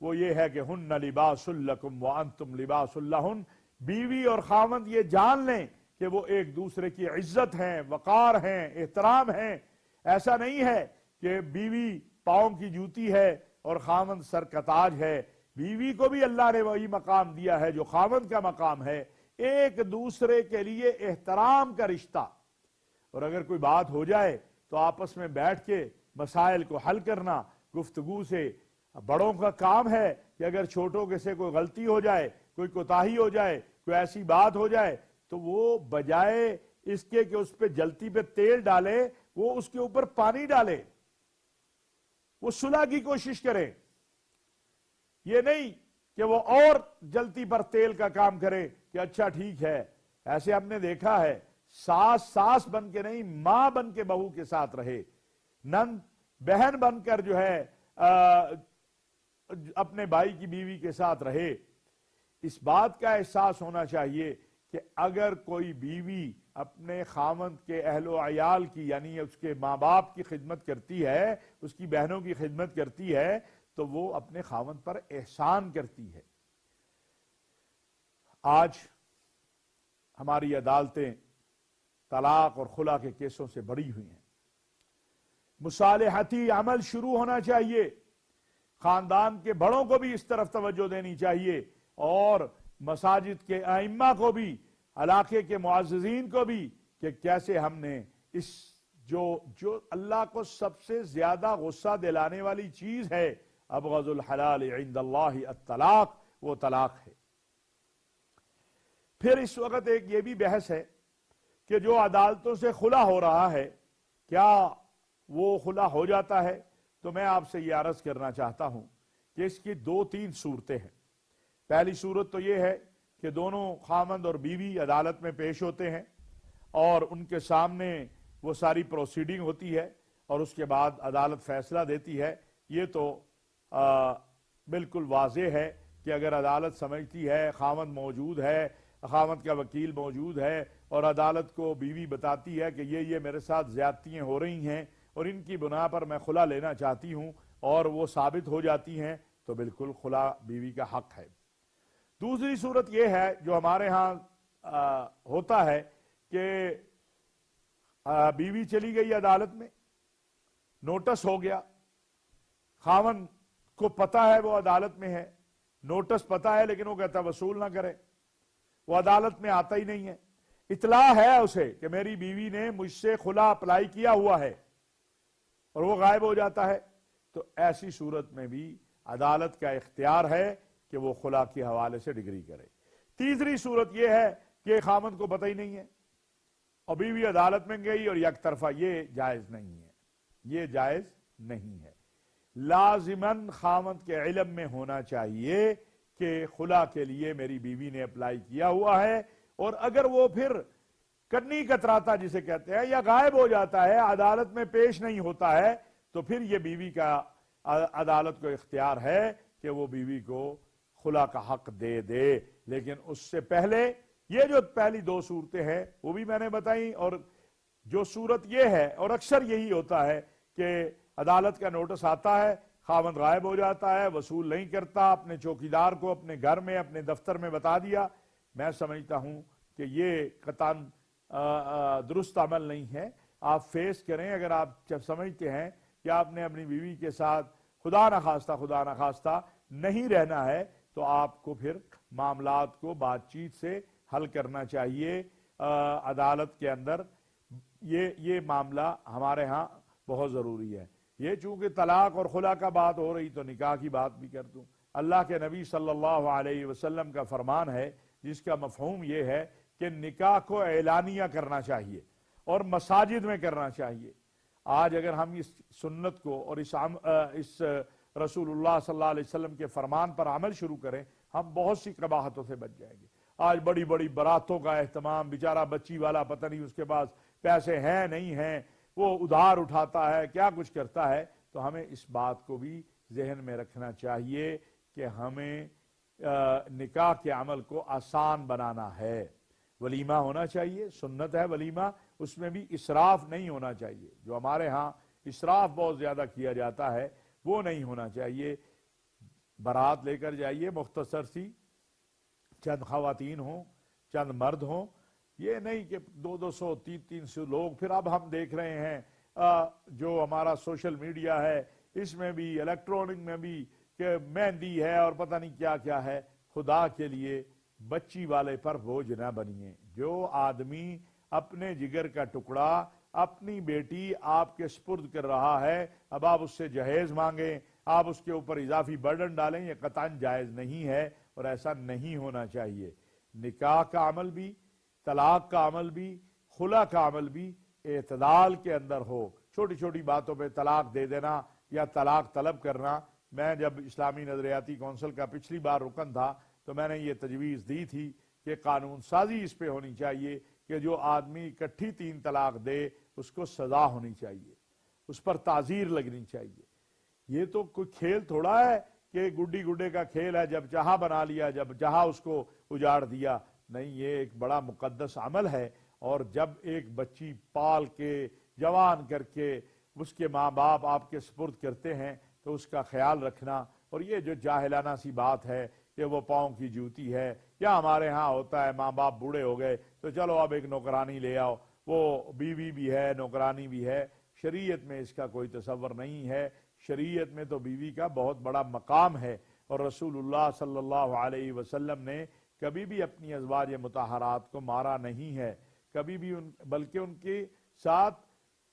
وہ یہ ہے کہ ہن لباس لکم وانتم لباس لہن، بیوی اور خاوند یہ جان لیں کہ وہ ایک دوسرے کی عزت ہیں، وقار ہیں، احترام ہیں۔ ایسا نہیں ہے کہ بیوی پاؤں کی جوتی ہے اور خاوند سر کا تاج ہے۔ بیوی کو بھی اللہ نے وہی مقام دیا ہے جو خاوند کا مقام ہے، ایک دوسرے کے لیے احترام کا رشتہ۔ اور اگر کوئی بات ہو جائے تو آپس میں بیٹھ کے مسائل کو حل کرنا گفتگو سے۔ بڑوں کا کام ہے کہ اگر چھوٹوں کے سے کوئی غلطی ہو جائے، کوئی کوتاہی ہو جائے، کوئی ایسی بات ہو جائے تو وہ بجائے اس کے کہ اس پہ جلتی پہ تیل ڈالے، وہ اس کے اوپر پانی ڈالے، وہ صلح کی کوشش کرے۔ یہ نہیں کہ وہ اور جلتی پر تیل کا کام کرے کہ اچھا ٹھیک ہے۔ ایسے ہم نے دیکھا ہے، ساس بن کے نہیں، ماں بن کے بہو کے ساتھ رہے، نند بہن بن کر جو ہے اپنے بھائی کی بیوی کے ساتھ رہے۔ اس بات کا احساس ہونا چاہیے کہ اگر کوئی بیوی اپنے خاوند کے اہل و عیال کی، یعنی اس کے ماں باپ کی خدمت کرتی ہے، اس کی بہنوں کی خدمت کرتی ہے، تو وہ اپنے خاوند پر احسان کرتی ہے۔ آج ہماری عدالتیں طلاق اور خلا کے کیسوں سے بڑی ہوئی ہیں۔ مصالحتی عمل شروع ہونا چاہیے، خاندان کے بڑوں کو بھی اس طرف توجہ دینی چاہیے، اور مساجد کے ائمہ کو بھی، علاقے کے معززین کو بھی، کہ کیسے ہم نے اس جو اللہ کو سب سے زیادہ غصہ دلانے والی چیز ہے، ابغض الحلال عند اللہ الطلاق، وہ طلاق ہے۔ پھر اس وقت ایک یہ بھی بحث ہے کہ جو عدالتوں سے خلا ہو رہا ہے، کیا وہ خلا ہو جاتا ہے؟ تو میں آپ سے یہ عرض کرنا چاہتا ہوں کہ اس کی 2-3 صورتیں ہیں۔ پہلی صورت تو یہ ہے کہ دونوں خاوند اور بیوی عدالت میں پیش ہوتے ہیں اور ان کے سامنے وہ ساری پروسیڈنگ ہوتی ہے اور اس کے بعد عدالت فیصلہ دیتی ہے۔ یہ تو بالکل واضح ہے کہ اگر عدالت سمجھتی ہے، خاوند موجود ہے، خاوند کا وکیل موجود ہے، اور عدالت کو بیوی بتاتی ہے کہ یہ میرے ساتھ زیادتیاں ہو رہی ہیں اور ان کی بنا پر میں خلا لینا چاہتی ہوں، اور وہ ثابت ہو جاتی ہیں، تو بالکل خلا بیوی کا حق ہے۔ دوسری صورت یہ ہے جو ہمارے ہاں ہوتا ہے کہ بیوی چلی گئی عدالت میں، نوٹس ہو گیا، خاوند کو پتا ہے وہ عدالت میں ہے، نوٹس پتا ہے، لیکن وہ کہتا ہے وصول نہ کرے، وہ عدالت میں آتا ہی نہیں ہے۔ اطلاع ہے اسے کہ میری بیوی نے مجھ سے خلا اپلائی کیا ہوا ہے، اور وہ غائب ہو جاتا ہے، تو ایسی صورت میں بھی عدالت کا اختیار ہے کہ وہ خلا کے حوالے سے ڈگری کرے۔ تیسری صورت یہ ہے کہ خاوند کو پتہ ہی نہیں ہے اور بیوی عدالت میں گئی اور یک طرفہ، یہ جائز نہیں ہے، یہ جائز نہیں ہے۔ لازماً خاوند کے علم میں ہونا چاہیے کہ خلا کے لیے میری بیوی نے اپلائی کیا ہوا ہے، اور اگر وہ پھر کنی کتراتا جسے کہتے ہیں، یا غائب ہو جاتا ہے، عدالت میں پیش نہیں ہوتا ہے، تو پھر یہ بیوی کا عدالت کو اختیار ہے کہ وہ بیوی کو خلا کا حق دے دے۔ لیکن اس سے پہلے یہ جو پہلی 2 صورتیں ہیں وہ بھی میں نے بتائیں، اور جو صورت یہ ہے، اور اکثر یہی ہوتا ہے کہ عدالت کا نوٹس آتا ہے، خاوند غائب ہو جاتا ہے، وصول نہیں کرتا، اپنے چوکیدار کو اپنے گھر میں اپنے دفتر میں بتا دیا۔ میں سمجھتا ہوں کہ یہ قطعاً درست عمل نہیں ہے۔ آپ فیس کریں، اگر آپ جب سمجھتے ہیں کہ آپ نے اپنی بیوی کے ساتھ خدا نخواستہ نہیں رہنا ہے، تو آپ کو پھر معاملات کو بات چیت سے حل کرنا چاہیے عدالت کے اندر۔ یہ معاملہ ہمارے ہاں بہت ضروری ہے۔ یہ چونکہ طلاق اور خلا کا بات ہو رہی تو نکاح کی بات بھی کر دوں۔ اللہ کے نبی صلی اللہ علیہ وسلم کا فرمان ہے جس کا مفہوم یہ ہے کہ نکاح کو اعلانیہ کرنا چاہیے اور مساجد میں کرنا چاہیے۔ آج اگر ہم اس سنت کو اور اس رسول اللہ صلی اللہ علیہ وسلم کے فرمان پر عمل شروع کریں، ہم بہت سی قباحتوں سے بچ جائیں گے۔ آج بڑی بڑی براتوں کا اہتمام، بیچارہ بچی والا پتہ نہیں اس کے پاس پیسے ہیں نہیں ہیں، وہ ادھار اٹھاتا ہے، کیا کچھ کرتا ہے۔ تو ہمیں اس بات کو بھی ذہن میں رکھنا چاہیے کہ ہمیں نکاح کے عمل کو آسان بنانا ہے۔ ولیمہ ہونا چاہیے، سنت ہے ولیمہ، اس میں بھی اسراف نہیں ہونا چاہیے۔ جو ہمارے ہاں اسراف بہت زیادہ کیا جاتا ہے وہ نہیں ہونا چاہیے۔ بارات لے کر جائیے مختصر سی، چند خواتین ہوں، چند مرد ہوں، یہ نہیں کہ 200 300 لوگ۔ پھر اب ہم دیکھ رہے ہیں جو ہمارا سوشل میڈیا ہے اس میں بھی، الیکٹرونک میں بھی، کہ مہندی ہے اور پتہ نہیں کیا کیا ہے۔ خدا کے لیے بچی والے پر بوجھ نہ بنیے۔ جو آدمی اپنے جگر کا ٹکڑا اپنی بیٹی آپ کے سپرد کر رہا ہے، اب آپ اس سے جہیز مانگیں، آپ اس کے اوپر اضافی برڈن ڈالیں، یہ قطعاً جائز نہیں ہے اور ایسا نہیں ہونا چاہیے۔ نکاح کا عمل بھی، طلاق کا عمل بھی، خلا کا عمل بھی اعتدال کے اندر ہو۔ چھوٹی چھوٹی باتوں پہ طلاق دے دینا یا طلاق طلب کرنا، میں جب اسلامی نظریاتی کونسل کا پچھلی بار رکن تھا تو میں نے یہ تجویز دی تھی کہ قانون سازی اس پہ ہونی چاہیے کہ جو آدمی اکٹھی 3 طلاق دے اس کو سزا ہونی چاہیے، اس پر تعزیر لگنی چاہیے۔ یہ تو کوئی کھیل تھوڑا ہے کہ گڈی گڈے کا کھیل ہے، جب چاہا بنا لیا، جب چاہا اس کو اجاڑ دیا۔ نہیں، یہ ایک بڑا مقدس عمل ہے، اور جب ایک بچی پال کے جوان کر کے اس کے ماں باپ آپ کے سپرد کرتے ہیں تو اس کا خیال رکھنا۔ اور یہ جو جاہلانہ سی بات ہے کہ وہ پاؤں کی جوتی ہے، یا ہمارے ہاں ہوتا ہے ماں باپ بوڑھے ہو گئے تو چلو اب ایک نوکرانی لے آؤ، وہ بیوی بھی ہے نوکرانی بھی ہے۔ شریعت میں اس کا کوئی تصور نہیں ہے۔ شریعت میں تو بیوی کا بہت بڑا مقام ہے، اور رسول اللہ صلی اللہ علیہ وسلم نے کبھی بھی اپنی ازواج مطہرات کو مارا نہیں ہے، کبھی بھی بلکہ ان کے ساتھ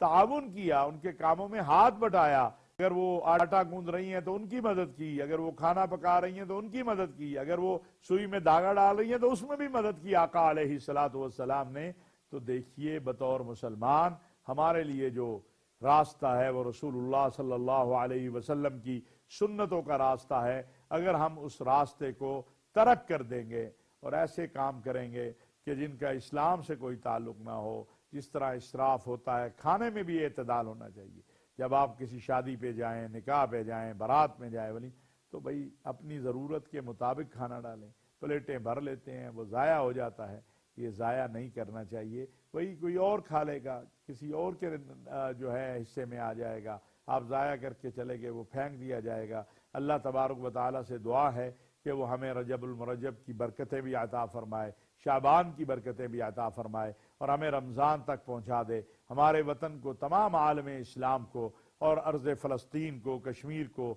تعاون کیا، ان کے کاموں میں ہاتھ بٹایا۔ اگر وہ آٹا گوندھ رہی ہیں تو ان کی مدد کی، اگر وہ کھانا پکا رہی ہیں تو ان کی مدد کی، اگر وہ سوئی میں دھاگا ڈال رہی ہیں تو اس میں بھی مدد کی آقا علیہ الصلوۃ والسلام نے۔ تو دیکھیے بطور مسلمان ہمارے لیے جو راستہ ہے وہ رسول اللہ صلی اللہ علیہ وسلم کی سنتوں کا راستہ ہے۔ اگر ہم اس راستے کو ترک کر دیں گے اور ایسے کام کریں گے کہ جن کا اسلام سے کوئی تعلق نہ ہو، جس طرح اسراف ہوتا ہے، کھانے میں بھی اعتدال ہونا چاہیے۔ جب آپ کسی شادی پہ جائیں، نکاح پہ جائیں، بارات میں جائیں ولی، تو بھئی اپنی ضرورت کے مطابق کھانا ڈالیں۔ پلیٹیں بھر لیتے ہیں، وہ ضائع ہو جاتا ہے، یہ ضائع نہیں کرنا چاہیے۔ وہی کوئی اور کھا لے گا، کسی اور کے جو ہے حصے میں آ جائے گا، آپ ضائع کر کے چلے گئے، وہ پھینک دیا جائے گا۔ اللہ تبارک و تعالیٰ سے دعا ہے کہ وہ ہمیں رجب المرجب کی برکتیں بھی عطا فرمائے، شعبان کی برکتیں بھی عطا فرمائے، اور ہمیں رمضان تک پہنچا دے، ہمارے وطن کو، تمام عالم اسلام کو، اور ارض فلسطین کو، کشمیر کو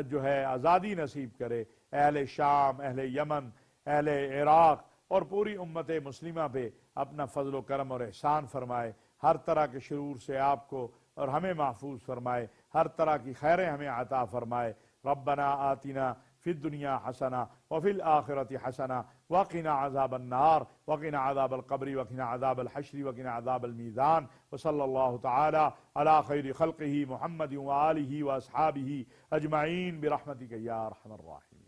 جو ہے آزادی نصیب کرے۔ اہل شام، اہل یمن، اہل عراق اور پوری امت مسلمہ پہ اپنا فضل و کرم اور احسان فرمائے۔ ہر طرح کے شرور سے آپ کو اور ہمیں محفوظ فرمائے، ہر طرح کی خیریں ہمیں عطا فرمائے۔ ربنا آتنا فی الدنیا حسنہ وفی الآخرۃ حسنہ وقنا عذاب النار وقنا عذاب القبر وقنا عذاب الحشر وقنا عذاب المیزان، وصلی اللہ تعالی علی خیر خلقہ محمد وآلہ واصحابہ اجمعین برحمتک یا ارحم الراحمین۔